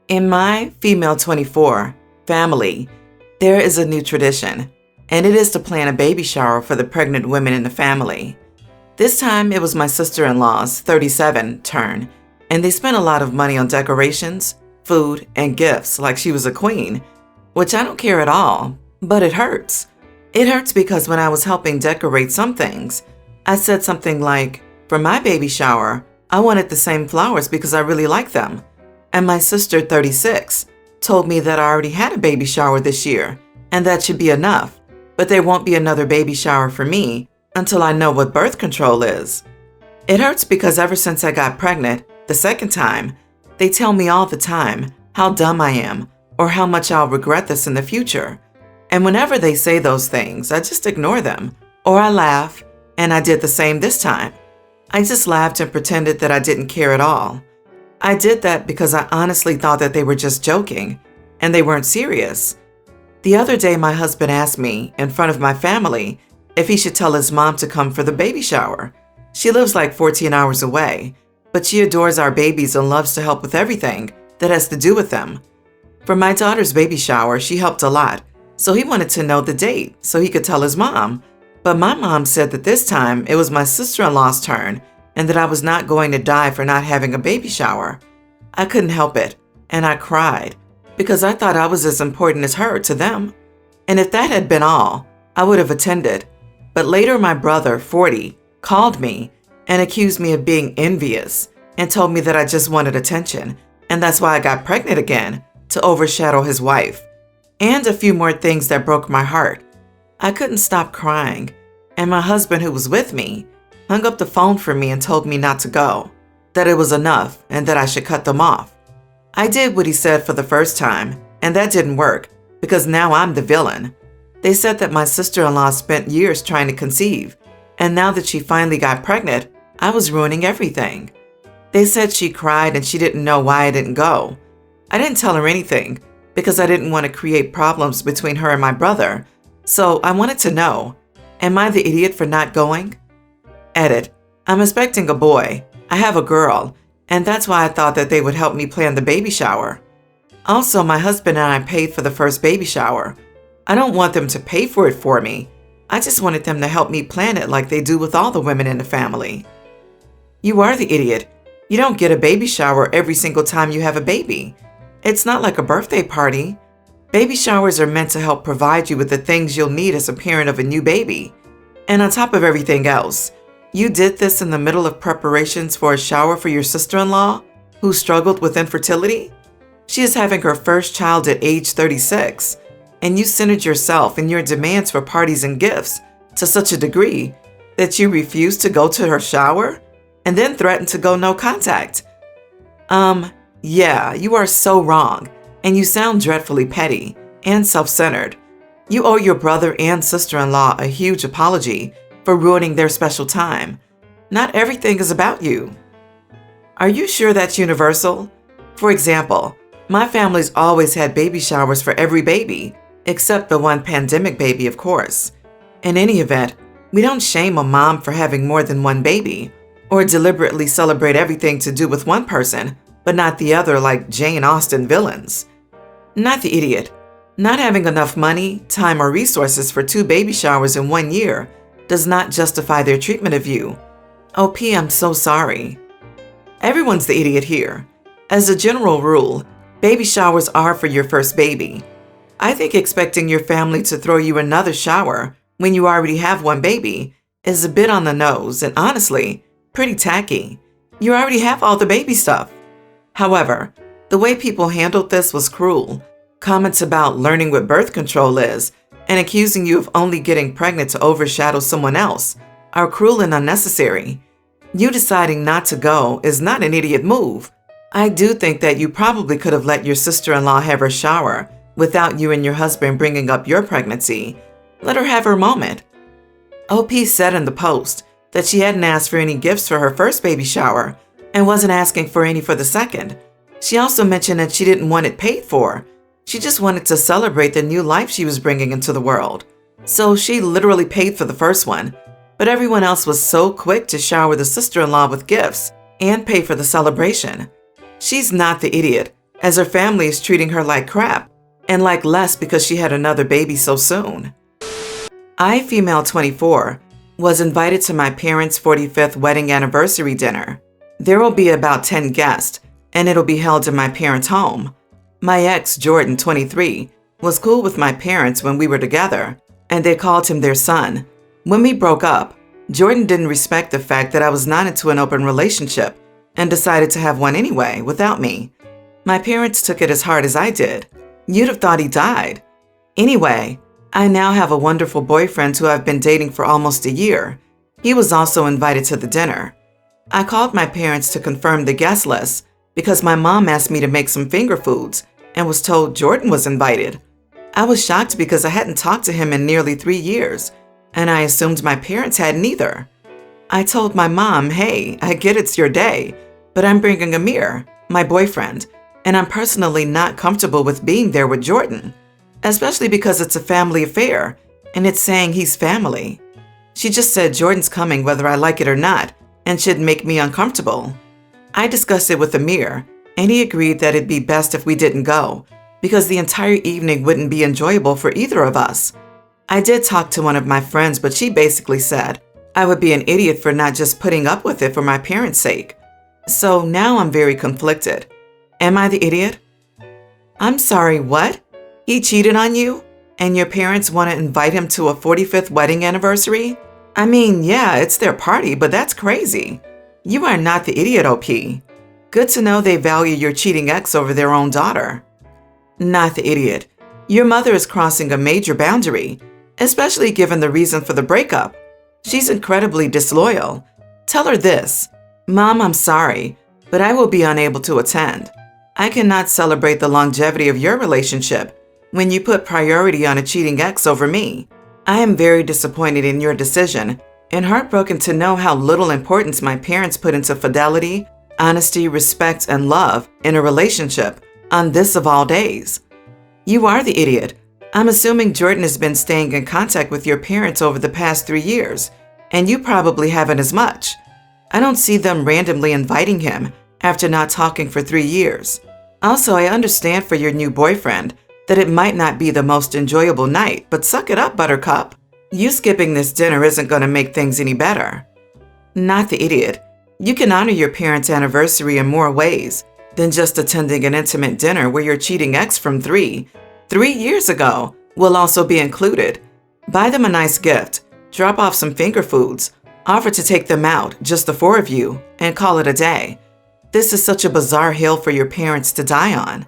In my female 24 family, there is a new tradition, and it is to plan a baby shower for the pregnant women in the family. This time it was my sister-in-law's 37 turn, and they spent a lot of money on decorations, food, and gifts like she was a queen, which I don't care at all, but it hurts. It hurts because when I was helping decorate some things, I said something like, for my baby shower, I wanted the same flowers because I really like them. And my sister, 36, told me that I already had a baby shower this year, and that should be enough, but there won't be another baby shower for me until I know what birth control is. It hurts because ever since I got pregnant, the second time, they tell me all the time how dumb I am or how much I'll regret this in the future. And whenever they say those things, I just ignore them, or I laugh, and I did the same this time. I just laughed and pretended that I didn't care at all. I did that because I honestly thought that they were just joking, and they weren't serious. The other day, my husband asked me, in front of my family, if he should tell his mom to come for the baby shower. She lives like 14 hours away, but she adores our babies and loves to help with everything that has to do with them. For my daughter's baby shower, she helped a lot, so he wanted to know the date so he could tell his mom. But my mom said that this time it was my sister-in-law's turn and that I was not going to die for not having a baby shower. I couldn't help it, and I cried because I thought I was as important as her to them. And if that had been all, I would have attended. But later my brother, 40, called me and accused me of being envious and told me that I just wanted attention, and that's why I got pregnant again, to overshadow his wife. And a few more things that broke my heart. I couldn't stop crying, and my husband, who was with me, hung up the phone for me and told me not to go, that it was enough and that I should cut them off. I did what he said for the first time, and that didn't work because now I'm the villain. They said that my sister-in-law spent years trying to conceive, and now that she finally got pregnant, I was ruining everything. They said she cried and she didn't know why I didn't go. I didn't tell her anything because I didn't want to create problems between her and my brother, so I wanted to know, am I the idiot for not going? Edit. I'm expecting a boy. I have a girl, and that's why I thought that they would help me plan the baby shower. Also, my husband and I paid for the first baby shower. I don't want them to pay for it for me. I just wanted them to help me plan it like they do with all the women in the family. You are the idiot. You don't get a baby shower every single time you have a baby. It's not like a birthday party. Baby showers are meant to help provide you with the things you'll need as a parent of a new baby. And on top of everything else, you did this in the middle of preparations for a shower for your sister-in-law, who struggled with infertility? She is having her first child at age 36, and you centered yourself and your demands for parties and gifts to such a degree that you refused to go to her shower and then threatened to go no contact. Yeah, you are so wrong, and you sound dreadfully petty and self-centered. You owe your brother and sister-in-law a huge apology for ruining their special time. Not everything is about you. Are you sure that's universal? For example, my family's always had baby showers for every baby, except the one pandemic baby, of course. In any event, we don't shame a mom for having more than one baby, or deliberately celebrate everything to do with one person, but not the other like Jane Austen villains. Not the idiot. Not having enough money, time, or resources for 2 baby showers in 1 year does not justify their treatment of you. OP, I'm so sorry. Everyone's the idiot here. As a general rule, baby showers are for your first baby. I think expecting your family to throw you another shower when you already have one baby is a bit on the nose and honestly, pretty tacky. You already have all the baby stuff. However, the way people handled this was cruel. Comments about learning what birth control is and accusing you of only getting pregnant to overshadow someone else are cruel and unnecessary. You deciding not to go is not an idiot move. I do think that you probably could have let your sister-in-law have her shower without you and your husband bringing up your pregnancy. Let her have her moment. OP said in the post that she hadn't asked for any gifts for her first baby shower and wasn't asking for any for the second. She also mentioned that she didn't want it paid for. She just wanted to celebrate the new life she was bringing into the world. So she literally paid for the first one, but everyone else was so quick to shower the sister-in-law with gifts and pay for the celebration. She's not the idiot as her family is treating her like crap and like less because she had another baby so soon. I, female 24, was invited to my parents' 45th wedding anniversary dinner. There will be about 10 guests, and it'll be held in my parents' home. My ex, Jordan, 23, was cool with my parents when we were together, and they called him their son. When we broke up, Jordan didn't respect the fact that I was not into an open relationship and decided to have one anyway, without me. My parents took it as hard as I did. You'd have thought he died. Anyway, I now have a wonderful boyfriend who I've been dating for almost a year. He was also invited to the dinner. I called my parents to confirm the guest list because my mom asked me to make some finger foods and was told Jordan was invited. I was shocked because I hadn't talked to him in nearly 3 years, and I assumed my parents hadn't either. I told my mom, hey, I get it's your day, but I'm bringing Amir, my boyfriend, and I'm personally not comfortable with being there with Jordan, especially because it's a family affair, and it's saying he's family. She just said Jordan's coming whether I like it or not, and shouldn't make me uncomfortable. I discussed it with Amir, and he agreed that it'd be best if we didn't go, because the entire evening wouldn't be enjoyable for either of us. I did talk to one of my friends, but she basically said I would be an idiot for not just putting up with it for my parents' sake. So now I'm very conflicted. Am I the idiot? I'm sorry, what? He cheated on you? And your parents want to invite him to a 45th wedding anniversary? I mean, yeah, it's their party, but that's crazy. You are not the idiot, OP. Good to know they value your cheating ex over their own daughter. Not the idiot. Your mother is crossing a major boundary, especially given the reason for the breakup. She's incredibly disloyal. Tell her this, Mom, I'm sorry, but I will be unable to attend. I cannot celebrate the longevity of your relationship when you put priority on a cheating ex over me. I am very disappointed in your decision and heartbroken to know how little importance my parents put into fidelity, honesty, respect, and love in a relationship on this of all days. You are the idiot. I'm assuming Jordan has been staying in contact with your parents over the past 3 years, and you probably haven't as much. I don't see them randomly inviting him after not talking for 3 years. Also, I understand for your new boyfriend that it might not be the most enjoyable night, but suck it up, Buttercup. You skipping this dinner isn't going to make things any better. Not the idiot. You can honor your parents' anniversary in more ways than just attending an intimate dinner where your cheating ex from 3 years ago will also be included. Buy them a nice gift, drop off some finger foods, offer to take them out, just the 4 of you, and call it a day. This is such a bizarre hill for your parents to die on.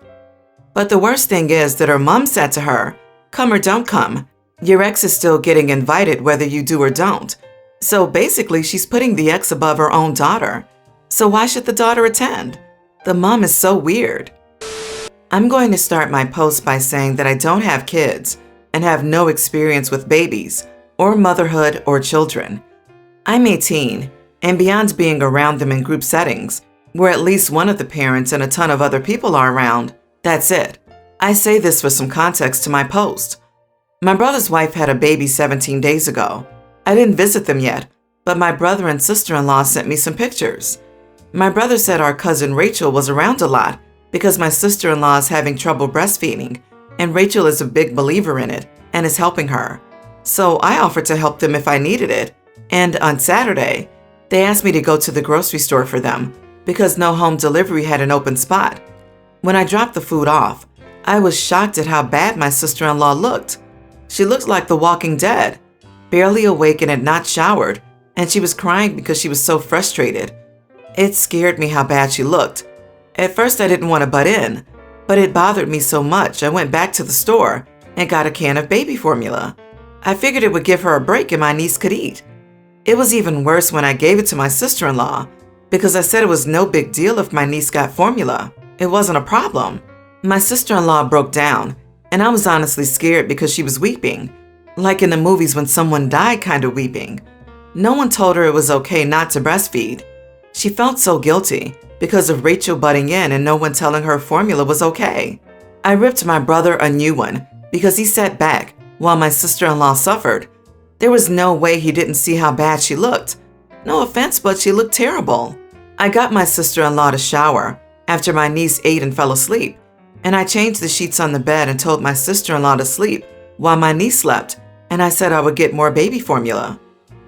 But the worst thing is that her mom said to her, come or don't come, your ex is still getting invited whether you do or don't. So basically, she's putting the ex above her own daughter. So why should the daughter attend? The mom is so weird. I'm going to start my post by saying that I don't have kids and have no experience with babies or motherhood or children. I'm 18, and beyond being around them in group settings, where at least one of the parents and a ton of other people are around, that's it. I say this for some context to my post. My brother's wife had a baby 17 days ago. I didn't visit them yet, but my brother and sister-in-law sent me some pictures. My brother said our cousin Rachel was around a lot because my sister-in-law is having trouble breastfeeding, and Rachel is a big believer in it and is helping her. So I offered to help them if I needed it, and on Saturday, they asked me to go to the grocery store for them because no home delivery had an open spot. When I dropped the food off, I was shocked at how bad my sister-in-law looked. She looked like the Walking Dead, barely awake and had not showered, and she was crying because she was so frustrated. It scared me how bad she looked. At first I didn't want to butt in, but it bothered me so much I went back to the store and got a can of baby formula. I figured it would give her a break and my niece could eat. It was even worse when I gave it to my sister-in-law because I said it was no big deal if my niece got formula. It wasn't a problem. My sister-in-law broke down, and I was honestly scared because she was weeping, like in the movies when someone died kind of weeping. No one told her it was okay not to breastfeed. She felt so guilty because of Rachel butting in and no one telling her formula was okay. I ripped my brother a new one because he sat back while my sister-in-law suffered. There was no way he didn't see how bad she looked. No offense, but she looked terrible. I got my sister-in-law to shower after my niece ate and fell asleep, And I changed the sheets on the bed and told my sister-in-law to sleep while my niece slept, and I said I would get more baby formula.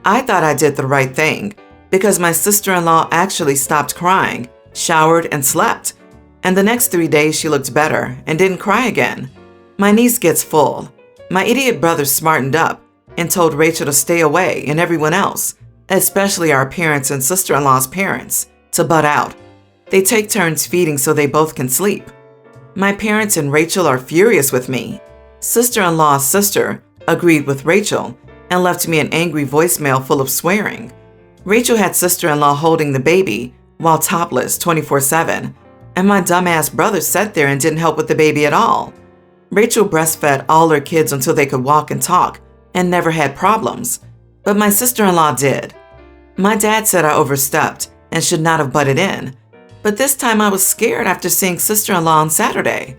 I thought I did the right thing because my sister-in-law actually stopped crying, showered, and slept. And the next 3 days she looked better and didn't cry again. My niece gets full. My idiot brother smartened up and told Rachel to stay away and everyone else, especially our parents and sister-in-law's parents, to butt out. They take turns feeding so they both can sleep. My parents and Rachel are furious with me. Sister-in-law's sister agreed with Rachel and left me an angry voicemail full of swearing. Rachel had sister-in-law holding the baby while topless 24/7, and my dumbass brother sat there and didn't help with the baby at all. Rachel breastfed all her kids until they could walk and talk and never had problems, but my sister-in-law did. My dad said I overstepped and should not have butted in, but this time I was scared after seeing sister-in-law on Saturday.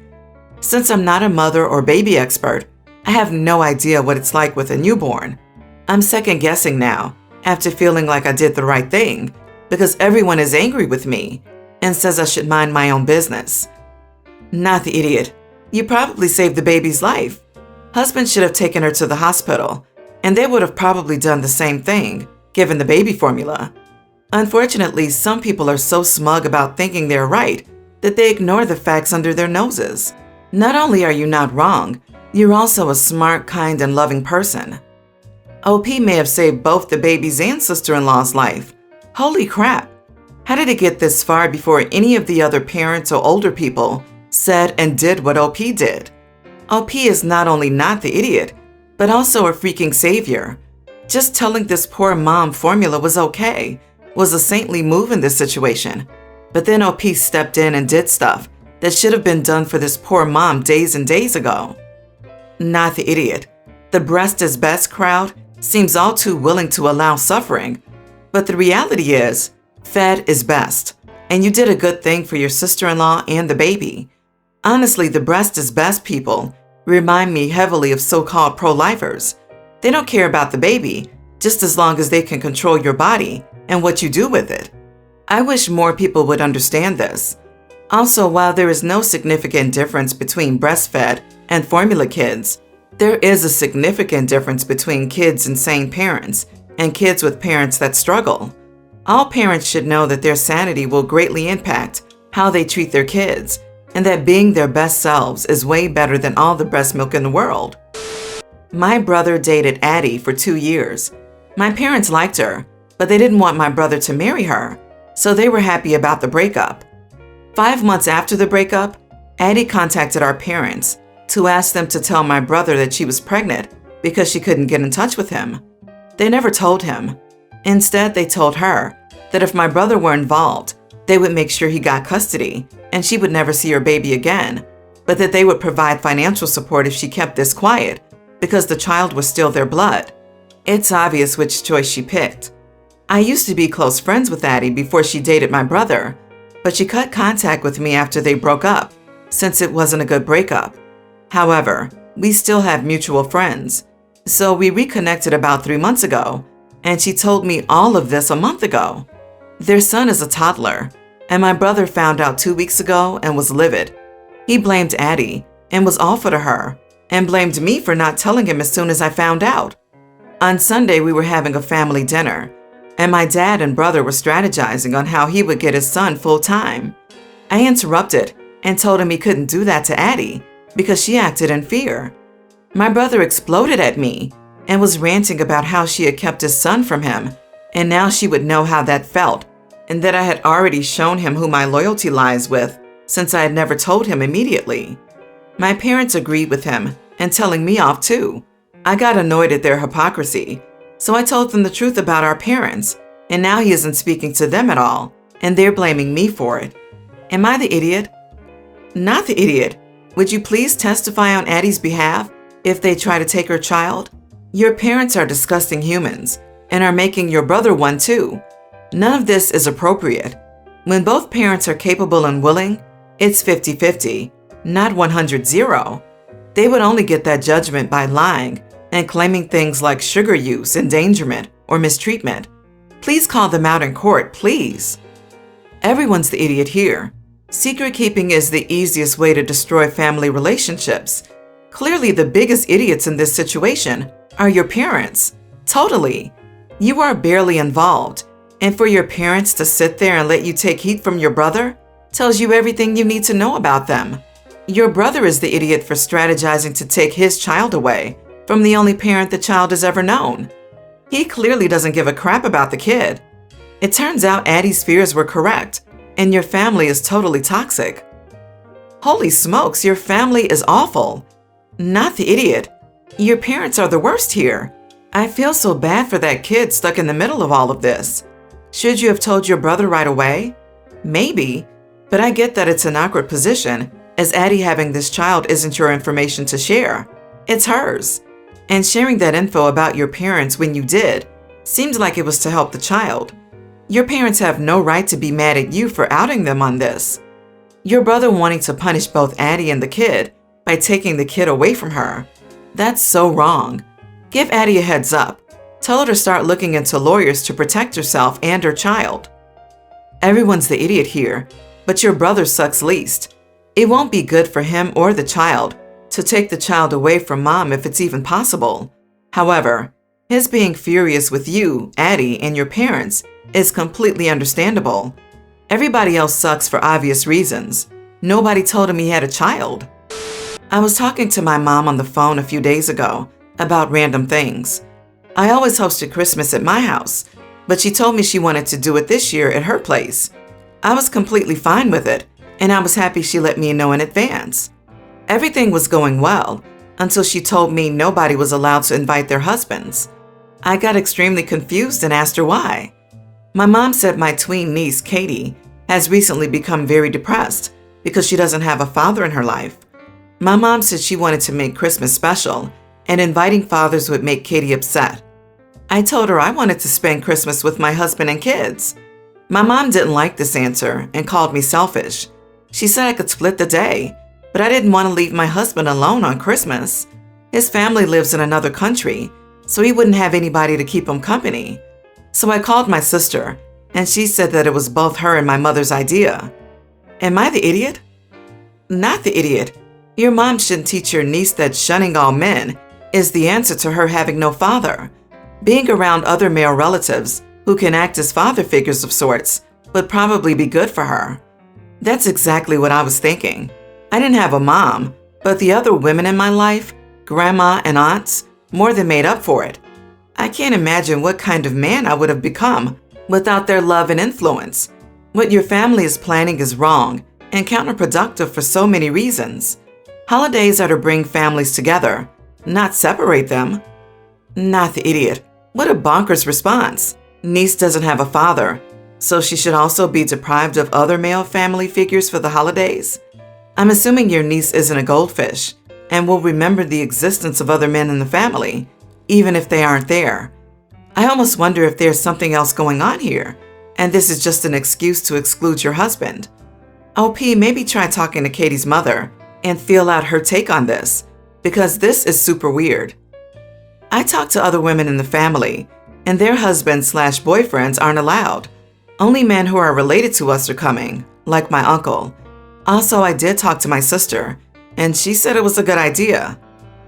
Since I'm not a mother or baby expert, I have no idea what it's like with a newborn. I'm second-guessing now after feeling like I did the right thing because everyone is angry with me and says I should mind my own business. Not the idiot. You probably saved the baby's life. Husband should have taken her to the hospital, and they would have probably done the same thing, given the baby formula. Unfortunately, some people are so smug about thinking they're right that they ignore the facts under their noses. Not only are you not wrong, you're also a smart, kind, and loving person. OP may have saved both the baby's and sister-in-law's life. Holy crap! How did it get this far before any of the other parents or older people said and did what OP did? OP is not only not the idiot, but also a freaking savior. Just telling this poor mom formula was okay was a saintly move in this situation. But then OP stepped in and did stuff that should have been done for this poor mom days and days ago. Not the idiot. The breast is best crowd seems all too willing to allow suffering. But the reality is, fed is best. And you did a good thing for your sister-in-law and the baby. Honestly, the breast is best people remind me heavily of so-called pro-lifers. They don't care about the baby, just as long as they can control your body and what you do with it. I wish more people would understand this. Also, while there is no significant difference between breastfed and formula kids, there is a significant difference between kids and sane parents and kids with parents that struggle. All parents should know that their sanity will greatly impact how they treat their kids, and that being their best selves is way better than all the breast milk in the world. My brother dated Addie for 2 years. My parents liked her, but they didn't want my brother to marry her, so they were happy about the breakup. 5 months after the breakup, Addie contacted our parents to ask them to tell my brother that she was pregnant because she couldn't get in touch with him. They never told him. Instead, they told her that if my brother were involved, they would make sure he got custody and she would never see her baby again, but that they would provide financial support if she kept this quiet because the child was still their blood. It's obvious which choice she picked. I used to be close friends with Addie before she dated my brother, but she cut contact with me after they broke up since it wasn't a good breakup. However, we still have mutual friends, so we reconnected about 3 months ago, and she told me all of this a month ago. Their son is a toddler, and my brother found out 2 weeks ago and was livid. He blamed Addie and was awful to her, and blamed me for not telling him as soon as I found out. On Sunday, we were having a family dinner, and my dad and brother were strategizing on how he would get his son full-time. I interrupted and told him he couldn't do that to Addie because she acted in fear. My brother exploded at me and was ranting about how she had kept his son from him, and now she would know how that felt, and that I had already shown him who my loyalty lies with since I had never told him immediately. My parents agreed with him and telling me off too. I got annoyed at their hypocrisy, so I told them the truth about our parents, and now he isn't speaking to them at all, and they're blaming me for it. Am I the idiot? Not the idiot. Would you please testify on Addie's behalf if they try to take her child? Your parents are disgusting humans and are making your brother one too. None of this is appropriate. When both parents are capable and willing, it's 50-50, not 100-0. They would only get that judgment by lying and claiming things like sugar use, endangerment, or mistreatment. Please call them out in court, please. Everyone's the idiot here. Secret keeping is the easiest way to destroy family relationships. Clearly, the biggest idiots in this situation are your parents. Totally. You are barely involved, and for your parents to sit there and let you take heat from your brother tells you everything you need to know about them. Your brother is the idiot for strategizing to take his child away from the only parent the child has ever known. He clearly doesn't give a crap about the kid. It turns out Addie's fears were correct, and your family is totally toxic. Holy smokes, your family is awful. Not the idiot. Your parents are the worst here. I feel so bad for that kid stuck in the middle of all of this. Should you have told your brother right away? Maybe, but I get that it's an awkward position, as Addie having this child isn't your information to share. It's hers. And sharing that info about your parents when you did seemed like it was to help the child. Your parents have no right to be mad at you for outing them on this. Your brother wanting to punish both Addie and the kid by taking the kid away from her. That's so wrong. Give Addie a heads up. Tell her to start looking into lawyers to protect herself and her child. Everyone's the idiot here, but your brother sucks least. It won't be good for him or the child to take the child away from mom if it's even possible. However, his being furious with you, Addie, and your parents is completely understandable. Everybody else sucks for obvious reasons. Nobody told him he had a child. I was talking to my mom on the phone a few days ago about random things. I always hosted Christmas at my house, but she told me she wanted to do it this year at her place. I was completely fine with it, and I was happy she let me know in advance. Everything was going well until she told me nobody was allowed to invite their husbands. I got extremely confused and asked her why. My mom said my tween niece, Katie, has recently become very depressed because she doesn't have a father in her life. My mom said she wanted to make Christmas special, and inviting fathers would make Katie upset. I told her I wanted to spend Christmas with my husband and kids. My mom didn't like this answer and called me selfish. She said I could split the day, but I didn't want to leave my husband alone on Christmas. His family lives in another country, so he wouldn't have anybody to keep him company. So I called my sister, and she said that it was both her and my mother's idea. Am I the idiot? Not the idiot. Your mom shouldn't teach your niece that shunning all men is the answer to her having no father. Being around other male relatives who can act as father figures of sorts would probably be good for her. That's exactly what I was thinking. I didn't have a mom, but the other women in my life, grandma and aunts, more than made up for it. I can't imagine what kind of man I would have become without their love and influence. What your family is planning is wrong and counterproductive for so many reasons. Holidays are to bring families together, not separate them. Not the idiot. What a bonkers response. Niece doesn't have a father, so she should also be deprived of other male family figures for the holidays. I'm assuming your niece isn't a goldfish and will remember the existence of other men in the family, even if they aren't there. I almost wonder if there's something else going on here, and this is just an excuse to exclude your husband. OP, maybe try talking to Katie's mother and feel out her take on this, because this is super weird. I talked to other women in the family, and their husbands/boyfriends aren't allowed. Only men who are related to us are coming, like my uncle. Also, I did talk to my sister, and she said it was a good idea.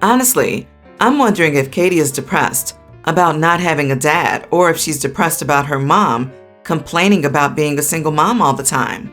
Honestly, I'm wondering if Katie is depressed about not having a dad, or if she's depressed about her mom complaining about being a single mom all the time.